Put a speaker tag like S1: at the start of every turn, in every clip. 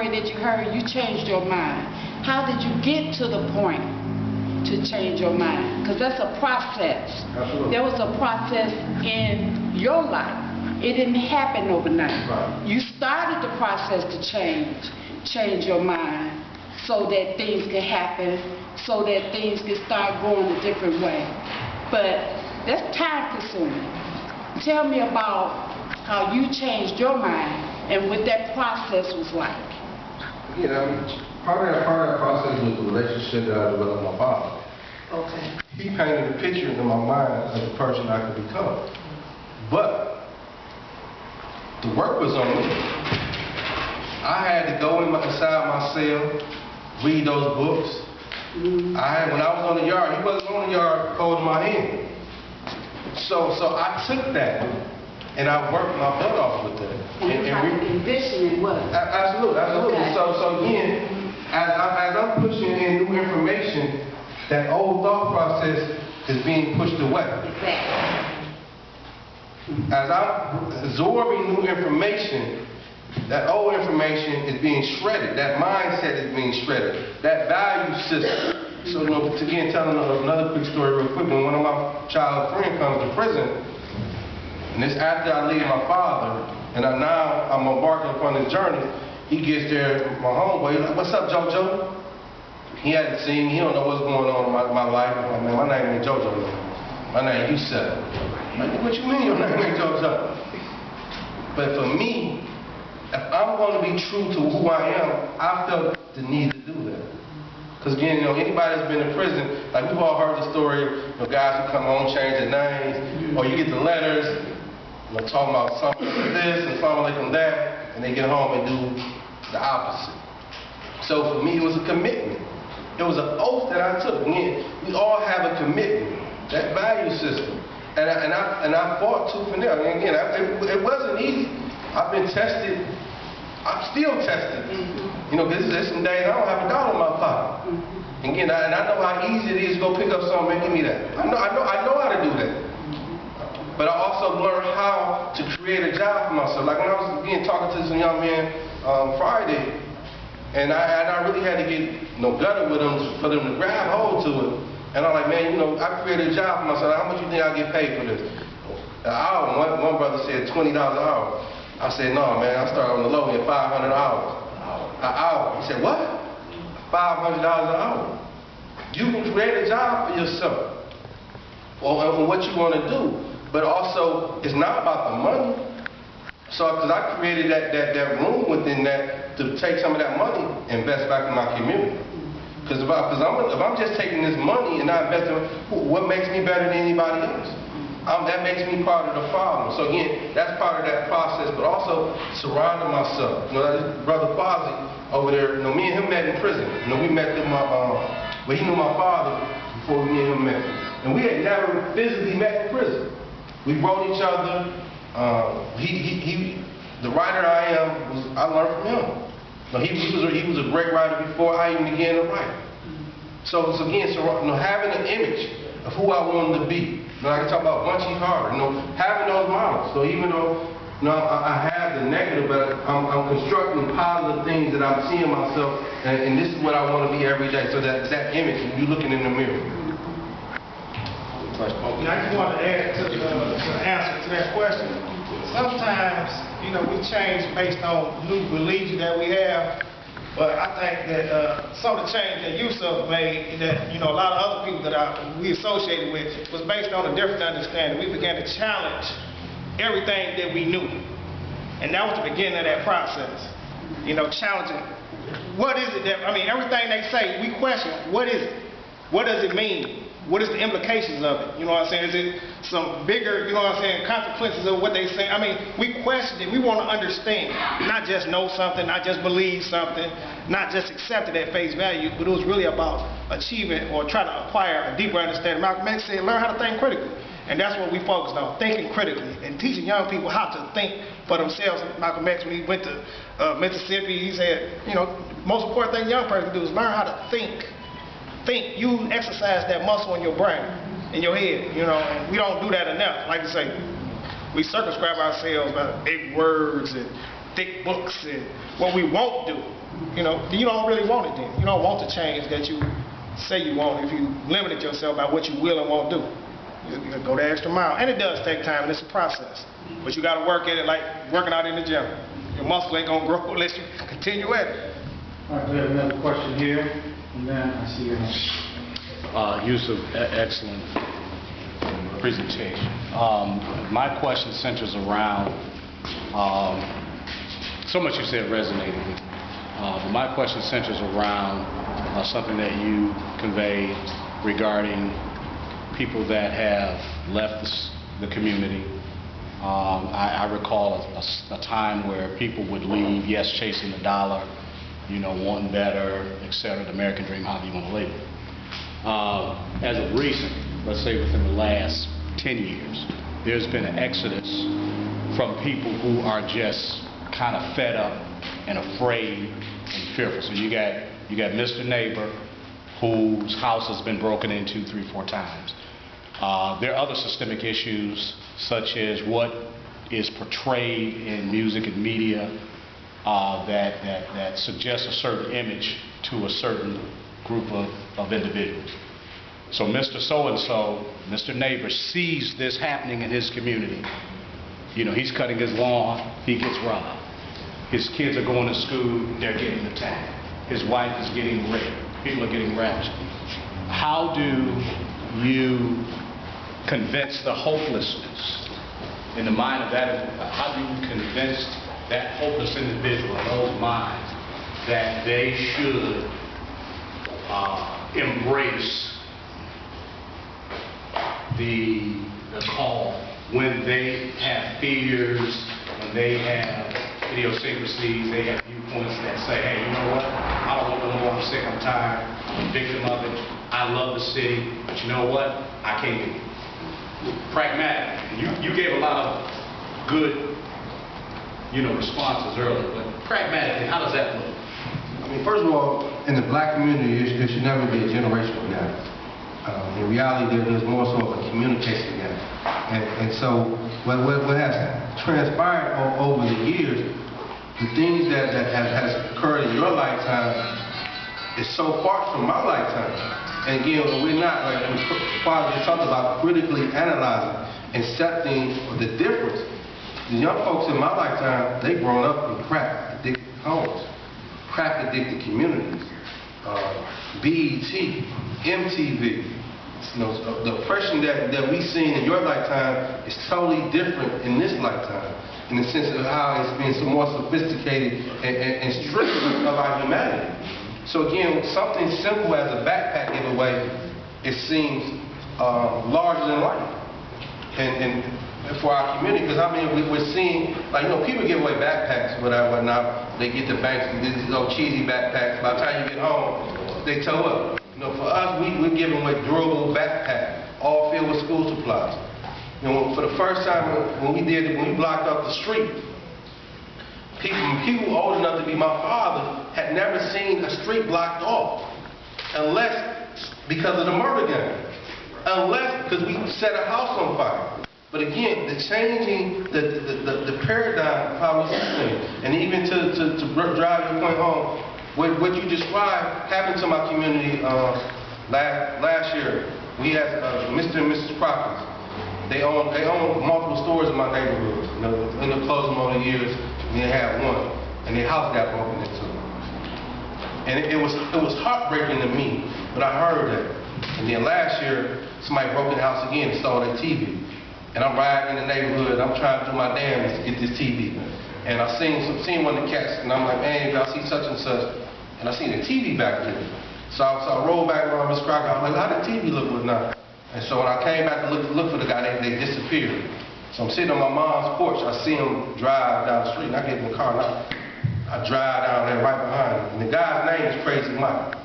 S1: story that you heard, you changed your mind. How did you get to the point to change your mind? Because that's a process.
S2: Absolutely.
S1: There was a process in your life. It didn't happen overnight.
S2: Right.
S1: You started the process to change your mind so that things could happen, so that things could start going a different way. But that's time consuming. Tell me about how you changed your mind and what that process was like.
S2: Yeah, I mean, part of that process was the relationship that I developed with my father.
S1: Okay.
S2: He painted a picture in my mind of the person I could become. But the work was on me. I had to go inside my cell, read those books. When I was on the yard, he wasn't on the yard holding my hand. So I took that and I worked my butt off with that.
S1: And conditioning was.
S2: Absolutely.
S1: Okay.
S2: So again, as I'm pushing in new information, that old thought process is being pushed away.
S1: Exactly.
S2: As I'm absorbing new information, that old information is being shredded. That mindset is being shredded. That value system. So, again, telling another quick story real quick. When one of my childhood friends comes to prison, and this after I leave my father, and now I'm embarking upon this journey, he gets there, my homeboy, he's like, "What's up, JoJo?" He hadn't seen me, he don't know what's going on in my life. I'm like, "Man, my name ain't JoJo, man. My name is Yusef." I'm like, "What you mean your name ain't JoJo?" But for me, if I'm going to be true to who I am, I felt the need to do that. Because again, anybody that's been in prison, like we've all heard the story of guys who come home, change their names, or you get the letters, talking about something like this and something like that, and they get home and do the opposite. So for me, it was a commitment. It was an oath that I took. Again, we all have a commitment, that value system. And I fought tooth and nail. And again, it wasn't easy. I've been tested. I'm still tested. Because there's some days I don't have $1 in my pocket. Again, and I know how easy it is to go pick up something and give me that. I know how to do that. But I also learned how to create a job for myself. Like when I was again talking to some young men Friday, and I really had to get gutter with them for them to grab hold to it. And I'm like, man, I created a job for myself. How much you think I get paid for this? An hour. One brother said $20 an hour. I said, no, man, I started on the low end, $500 an hour. He said, what? $500 an hour. You can create a job for yourself or what you want to do. But also, it's not about the money. So, because I created that room within that to take some of that money and invest back in my community. Because if I'm just taking this money and not investing, what makes me better than anybody else? That makes me part of the problem. So again, that's part of that process, but also surrounding myself. Brother Quasi over there, me and him met in prison. We met through but he knew my father before me and him met. And we had never physically met in prison. We wrote each other. The writer I am, I learned from him. He was a great writer before I even began to write. So again, having an image of who I wanted to be. I can talk about Bunchy Shakur, having those models. So even though I have the negative, but I'm constructing positive things that I'm seeing myself, and this is what I want to be every day. So that image, when you're looking in the mirror.
S3: I just want to add to the answer to that question. Sometimes, we change based on new beliefs that we have. But I think that some of the change that Yusef made, that a lot of other people that we associated with, was based on a different understanding. We began to challenge everything that we knew, and that was the beginning of that process. Challenging. What is it that everything they say, we question. What is it? What does it mean? What is the implications of it? Is it some bigger, consequences of what they say? We question it. We want to understand, not just know something, not just believe something, not just accept it at face value, but it was really about achieving or trying to acquire a deeper understanding. Malcolm X said, learn how to think critically. And that's what we focused on, thinking critically and teaching young people how to think for themselves. Malcolm X, when he went to Mississippi, he said, most important thing a young person can do is learn how to think. You exercise that muscle in your brain, in your head, and we don't do that enough. Like you say, we circumscribe ourselves by big words and thick books and what we won't do, you know, you don't really want it then. You don't want the change that you say you want if you limited yourself by what you will and won't do. You go the extra mile. And it does take time, and it's a process. But you got to work at it like working out in the gym. Your muscle ain't going to grow unless you continue at it.
S4: All right, we have another question here, and then I see your hand.
S5: Yusef, excellent presentation. My question centers around, so much you said resonated with me, but my question centers around something that you conveyed regarding people that have left the community. I recall a time where people would leave, yes, chasing the dollar, you know, wanting better, etc., the American dream, however you want to label it. As of recent, let's say within the last 10 years, there's been an exodus from people who are just kind of fed up and afraid and fearful. So you got Mr. Neighbor, whose house has been broken into 3 or 4 times. There are other systemic issues, such as what is portrayed in music and media that suggests a certain image to a certain group of individuals. So Mr. So-and-so, Mr. Neighbor, sees this happening in his community. You know, he's cutting his lawn, he gets robbed. His kids are going to school, they're getting attacked. His wife is getting raped. People are getting raptured. How do you convince the hopelessness in the mind of that? How do you convince that hopeless individual in those minds that they should embrace the call when they have fears, when they have idiosyncrasies, they have viewpoints that say, hey, you know what, I don't want no more, I'm sick, I'm tired, I'm a victim of it, I love the city, but you know what, I can't do it. Pragmatic. You gave a lot of good, you know, responses earlier, but pragmatically, how does that look?
S2: I mean, first of all, in the black community, there should never be a generational gap. In reality, there's more so of a communication gap. And so, what has transpired over the years, the things that has occurred in your lifetime is so far from my lifetime. And again, we're not, like Father just talked about, critically analyzing, accepting the difference. The young folks in my lifetime, they grown up in crack-addicted homes, crack-addicted communities, BET, MTV. You know, the oppression that we've seen in your lifetime is totally different in this lifetime, in the sense of how it's been so more sophisticated and strict of our humanity. So again, something simple as a backpack giveaway, it seems larger than life. And for our community, because I mean, we're seeing, like, you know, people give away backpacks, whatnot. They get the banks, these old cheesy backpacks. By the time you get home, they tow up. You know, for us, we're giving away durable backpacks, all filled with school supplies. You know, for the first time when we blocked off the street, people old enough to be my father had never seen a street blocked off, unless because of the murder gang, unless because we set a house on fire. But again, the changing the paradigm of how we see things, and even to drive your point home, what you described happened to my community last year. We had Mr. and Mrs. Crockett. They own multiple stores in my neighborhood. You know, in the closing over the years, we had one, and their house got broken into. And it was heartbreaking to me when I heard that. And then last year, somebody broke in the house again and stole their TV. And I'm riding in the neighborhood, I'm trying to do my damnedest to get this TV. And I seen one of the cats, and I'm like, man, I see such and such, and I seen the TV back there. So I rolled back around Miss Crockett, I'm like, how did the TV look now? And so when I came back to look for the guy, they disappeared. So I'm sitting on my mom's porch, I see him drive down the street, and I get in the car, and I drive down there right behind him. And the guy's name is Crazy Mike.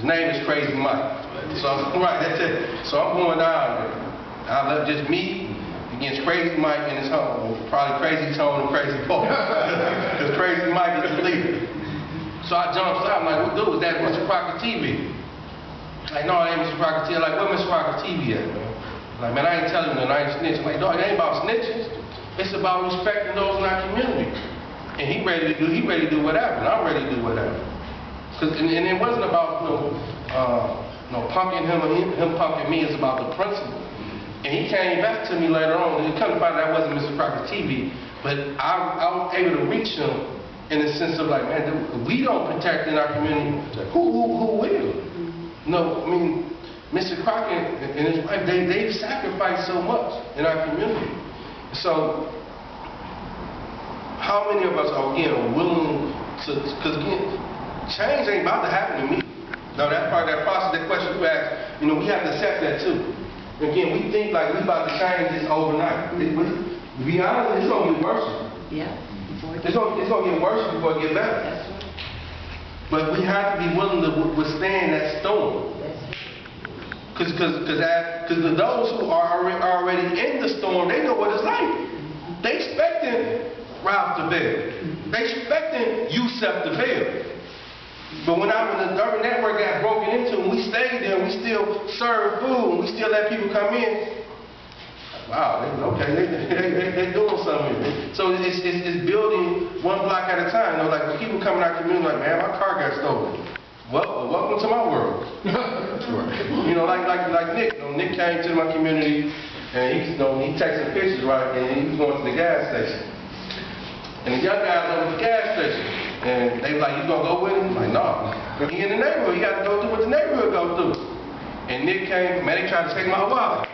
S2: His name is Crazy Mike. So right, that's it. So I'm going down there. I left just me against Crazy Mike and his home. Probably Crazy Tone and Crazy Paul. Because Crazy Mike is the leader. So I jumped out, I'm like, what dude, is that Mr. Crockett TV? Like, no, it ain't Mr. Crockett TV. Like, where Mr. Crockett TV at, man? Like, man, I ain't telling you, I ain't snitching. Like, dog, it ain't about snitching. It's about respecting those in our community. And he ready to do whatever, and I'm ready to do whatever. And it wasn't about punking him or him punking me. It's about the principle. And he came back to me later on. It come to find out that wasn't Mr. Crockett's TV, but I was able to reach him in the sense of like, man, if we don't protect in our community, who will? No, I mean, Mr. Crockett and his wife, they've sacrificed so much in our community. So, how many of us are, again, willing to, because again, change ain't about to happen to me. No, that's part of that process, that question you asked, we have to accept that too. Again, we think like we about to change this overnight. To be honest, it's going to get worse.
S1: Yeah.
S2: It's going to get worse before it get better.
S1: That's right.
S2: But we have to be willing to withstand that storm. Because those who are already in the storm, they know what it's like. They expecting Ralph to fail. They expecting Yusef to fail. But when the urban network got broken into and we stayed there and we still served food and we still let people come in, wow, they're doing something. So it's building one block at a time. Like when people come in our community like, man, my car got stolen. Well, welcome to my world. Like Nick. Nick came to my community and he texted pictures, right? And he was going to the gas station. And the young guys over at the gas station. And they were like, you gonna go with him? I'm like, no. He in the neighborhood. He got to go through what the neighborhood go through. And Nick came, man, they tried to take my wallet.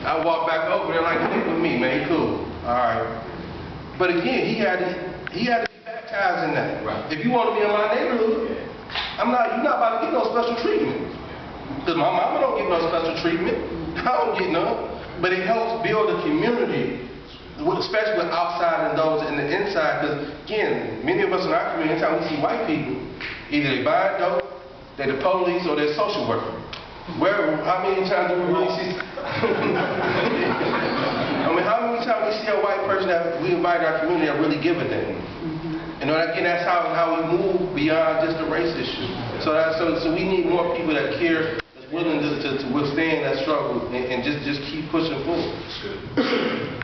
S2: I walked back over there like, Nick with me, man, he cool. All right. But again, he had to be baptized in that. Right. If you want to be in my neighborhood, you're not about to get no special treatment. Because my mama don't get no special treatment. I don't get none. But it helps build a community, especially with outside and those in the inside. Because again, many of us in our community, anytime we see white people, either they buy dope, they're the police, or they're social worker. How many times do we really see? How many times we see a white person that we invite in our community that really give a damn? Again, that's how we move beyond just the race issue. So we need more people that care, that's willing to withstand that struggle and just keep pushing forward.